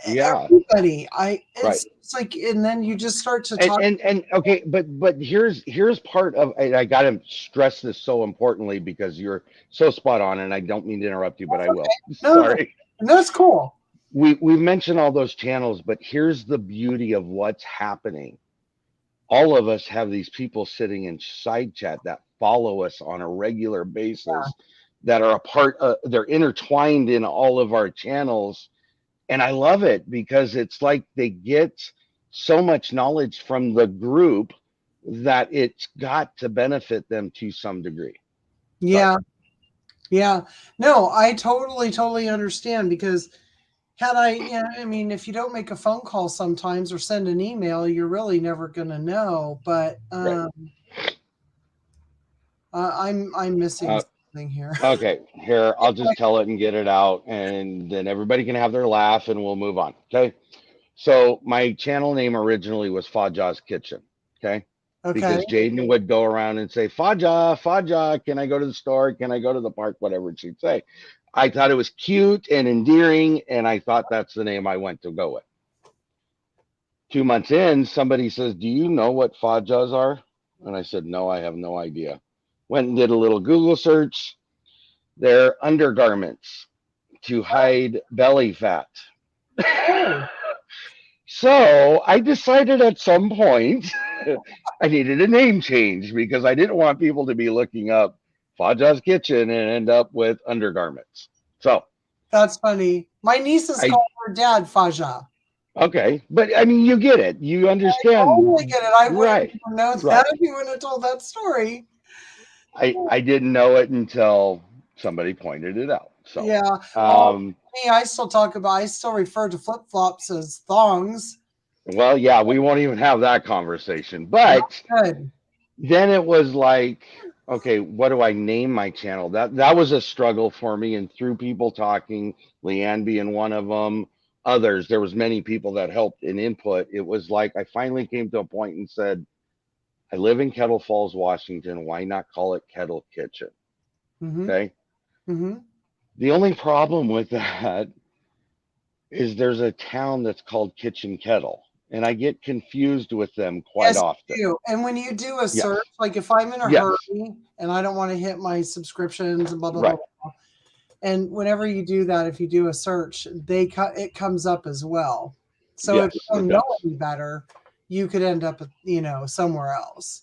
everybody. It's like, and then you just start to talk. And okay, but here's part of, and I got to stress this so importantly because you're so spot on, and I don't mean to interrupt you, but I will. Sorry. No, it's cool. We've mentioned all those channels, but here's the beauty of what's happening. all of us have these people sitting in side chat that follow us on a regular basis, that are a part of, they're intertwined in all of our channels. And I love it because it's like they get so much knowledge from the group that it's got to benefit them to some degree. Yeah. Yeah. No, I totally understand, because I mean, if you don't make a phone call sometimes or send an email, you're really never going to know. But Right. I'm missing something here. Okay, here, I'll just tell it and get it out, and then everybody can have their laugh and we'll move on. Okay. So my channel name originally was Faja's Kitchen. Okay. Okay. Because Jaden would go around and say, Faja, can I go to the store? Can I go to the park? Whatever she'd say. I thought it was cute and endearing, and I thought that's the name I went to go with. 2 months in, somebody says, do you know what Fajas are? And I said, no, I have no idea. Went and did a little Google search. They're undergarments to hide belly fat. So I decided at some point I needed a name change, because I didn't want people to be looking up Faja's Kitchen and end up with undergarments. So that's funny. My nieces call her dad Faja. Okay, but I mean, you get it. You understand. I totally get it. I wouldn't Right. know that if you wouldn't have told that story. I didn't know it until somebody pointed it out. So yeah. Me, I still refer to flip flops as thongs. Well, yeah, we won't even have that conversation. But then it was like, okay, what do I name my channel? That was a struggle for me, and through people talking, Leanne being one of them, others, there was many people that helped in input. It was like I finally came to a point and said, I live in Kettle Falls, Washington. Why not call it Kettle Kitchen? Mm-hmm. Okay. Mm-hmm. The only problem with that is there's a town that's called Kitchen Kettle, and I get confused with them quite often. You do. And when you do a search, like if I'm in a hurry and I don't want to hit my subscriptions and blah blah blah, and whenever you do that, if you do a search, it comes up as well. So if you don't know any better, you could end up, somewhere else.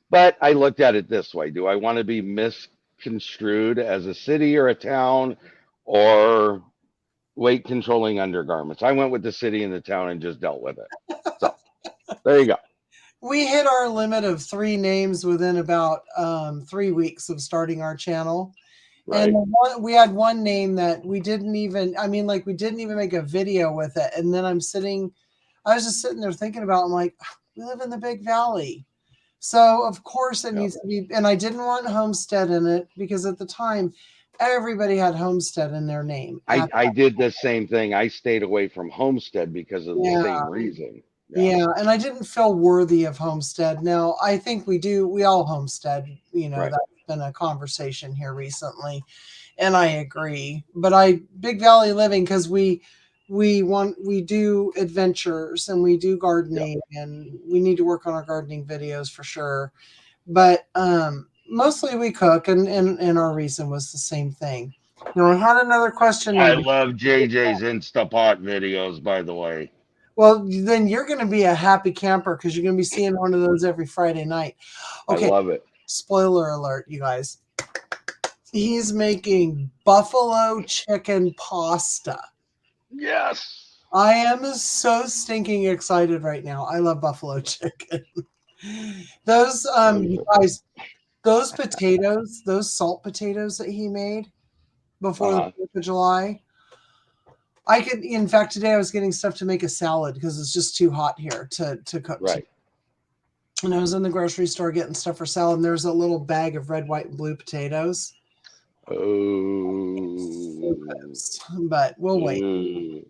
But I looked at it this way: do I want to be misconstrued as a city or a town, or weight controlling undergarments? I went with the city and the town and just dealt with it. So there you go. We hit our limit of 3 names within about 3 weeks of starting our channel. Right. And we had one name that we didn't even make a video with it. And then I was just sitting there thinking about it. I'm like, we live in the Big Valley. So of course it needs to be, and I didn't want Homestead in it, because at the time everybody had Homestead in their name. I did the same thing. I stayed away from Homestead because of the same reason. Yeah, and I didn't feel worthy of Homestead. Now, I think we all Homestead, that's been a conversation here recently, and I agree. But Big Valley Living, because we do adventures and we do gardening, and we need to work on our gardening videos for sure. But mostly we cook, and our reason was the same thing. Now, I had another question. I love JJ's Instapot videos, by the way. Well, then you're going to be a happy camper, because you're going to be seeing one of those every Friday night. Okay. I love it. Spoiler alert, you guys. He's making buffalo chicken pasta. Yes. I am so stinking excited right now. I love buffalo chicken. Those you guys, those potatoes, those salt potatoes that he made before the 4th of July. In fact, today I was getting stuff to make a salad because it's just too hot here to cook. Right. And I was in the grocery store getting stuff for salad, and there's a little bag of red, white, and blue potatoes. Oh. But we'll wait.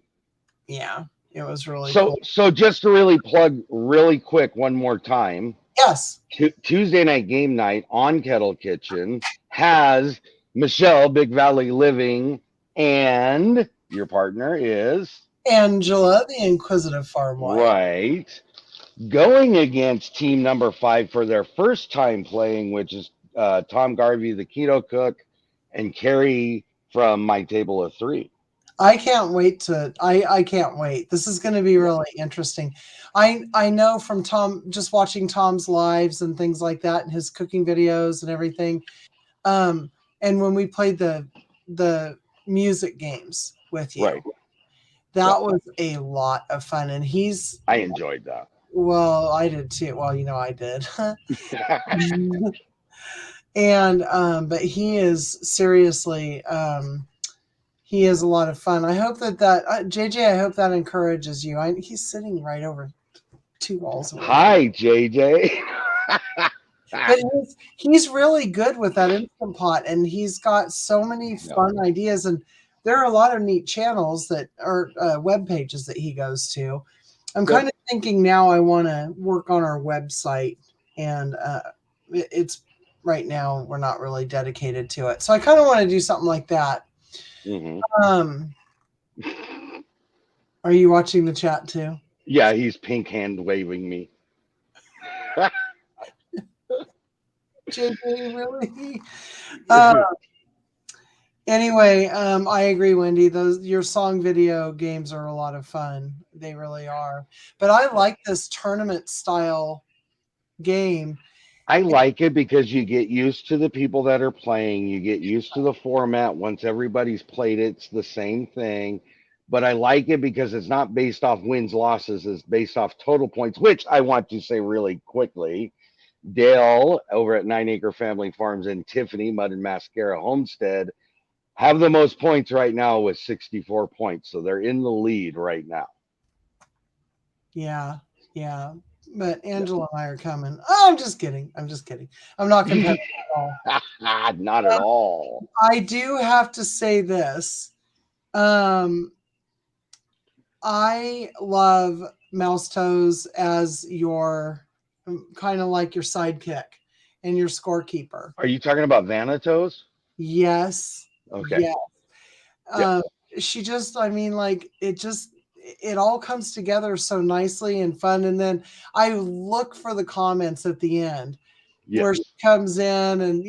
Yeah, it was really cool. cool. So just to really plug really quick one more time. Yes. Tuesday night game night on Kettle Kitchen has Michelle, Big Valley Living, and your partner is Angela, the Inquisitive Farm Wife. Right. Going against team number 5 for their first time playing, which is Tom Garvey, the Keto Cook, and Carrie from My Table of 3. I can't wait to I can't wait. This is going to be really interesting. I know from Tom, just watching Tom's lives and things like that and his cooking videos and everything. Um and when we played the music games with you, Right. that Yep. was a lot of fun, and he's I enjoyed that. well, I did too. Well, I did. And but he is seriously he is a lot of fun. I hope that JJ, I hope that encourages you. He's sitting right over 2 walls away from Hi, JJ. but he's really good with that Instant Pot, and he's got so many Yep. fun ideas, and there are a lot of neat channels that are web pages that he goes to. I'm Good. kind of thinking now I want to work on our website, and it's right now we're not really dedicated to it, so I kind of want to do something like that. Hmm. Are you watching the chat too? Yeah, he's pink hand waving me. JJ, really? Anyway, I agree, Wendy. Your song video games are a lot of fun. They really are. But I like this tournament style game. I like it because you get used to the people that are playing. You get used to the format. Once everybody's played it, it's the same thing. But I like it because it's not based off wins, losses. It's based off total points, which I want to say really quickly. Dale over at 9 Acre Family Farms and Tiffany Mud and Mascara Homestead have the most points right now with 64 points. So they're in the lead right now. Yeah, yeah. But Yeah. Angela and I are coming. Oh, I'm just kidding. I'm just kidding. I'm not competitive at all. Not at all. I do have to say this. I love Mouse Toes as your kind of like your sidekick and your scorekeeper. Are you talking about Vanitos? Yes. Okay. Yes. Yeah. She just, I mean, like it all comes together so nicely and fun. And then I look for the comments at the end where Yes. she comes in and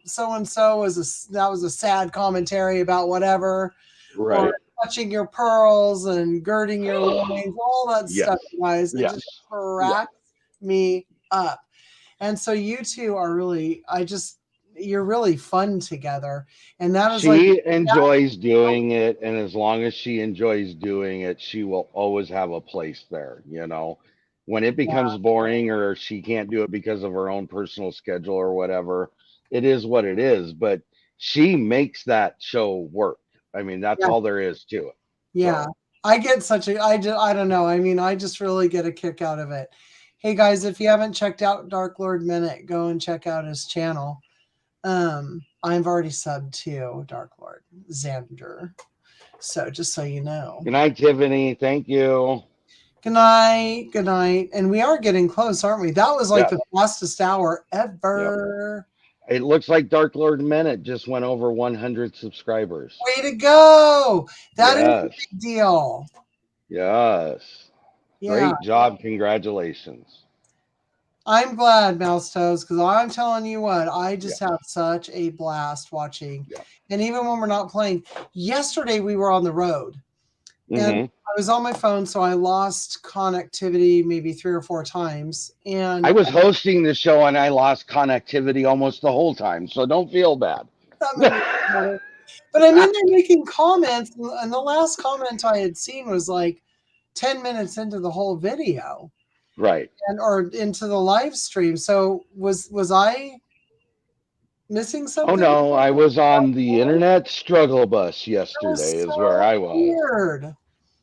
so and so that was a sad commentary about whatever, or Right. touching your pearls and girding your loins, all that Yes. stuff, guys. It Yes. just Yeah. cracks me up. And so you two are really, you're really fun together. And that is like, She enjoys doing it, and as long as she enjoys doing it, she will always have a place there. When it becomes boring or she can't do it because of her own personal schedule or whatever, it is what it is. But she makes that show work. I mean, that's yeah, all there is to it. yeah. So, I get I don't know. I mean, I just really get a kick out of it. Hey guys, if you haven't checked out Dark Lord Minute, go and check out his channel. I've already subbed to Dark Lord Xander. So just so you know. good night, Tiffany. Thank you. Good night. Good night. And we are getting close, aren't we? That was like Yeah. the fastest hour Yep. ever. It looks like Dark Lord Minute just went over 100 subscribers. Way to go. That is a Yes. big deal. Yes. Yeah. Great job. Congratulations. I'm glad, Mouse Toes, because I'm telling you what, I just have such a blast watching. Yeah. And even when we're not playing, yesterday we were on the road. And Mm-hmm. I was on my phone, so I lost connectivity maybe 3 or 4 times. And I was hosting the show and I lost connectivity almost the whole time, so don't feel bad. that made me better. But I mean, they're making comments, and the last comment I had seen was like 10 minutes into the whole video. Right. Or into the live stream. So was I missing something? Oh no, I was on the internet struggle bus yesterday is where I was. Weird.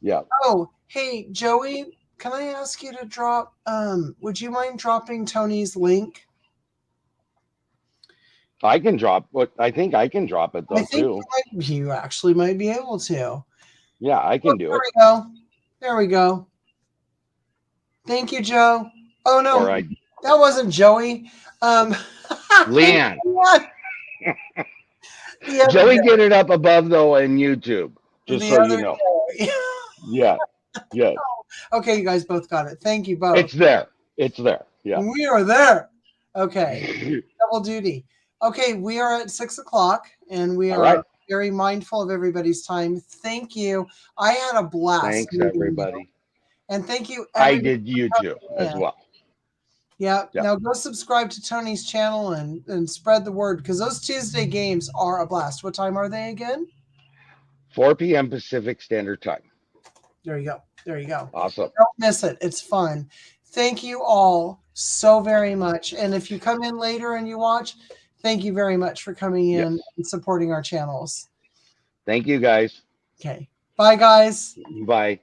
Yeah. Oh, hey, Joey, can I ask you to drop would you mind dropping Tony's link? I can drop I think I can drop it though I think too. you actually might be able to. Yeah, I can do it. There we go. There we go. Thank you, Joe. Oh no, All right. that wasn't Joey. Leanne. Joey, get it up above though in YouTube, just so you know. Yeah. Yeah. Okay, you guys both got it. Thank you both. It's there. It's there. Yeah. We are there. Okay. Double duty. Okay, we are at 6 o'clock, and we are very mindful of everybody's time. Thank you. I had a blast. Thanks, meeting you. everybody. And thank you, I everybody. did you too, as well. Yeah. Yeah. Now go subscribe to Tony's channel and spread the word, because those Tuesday games are a blast. What time are they again? 4 p.m. Pacific Standard Time. There you go. There you go. Awesome. Don't miss it. It's fun. Thank you all so very much. And if you come in later and you watch, thank you very much for coming in and supporting our channels. Thank you, guys. Okay. Bye, guys. Bye.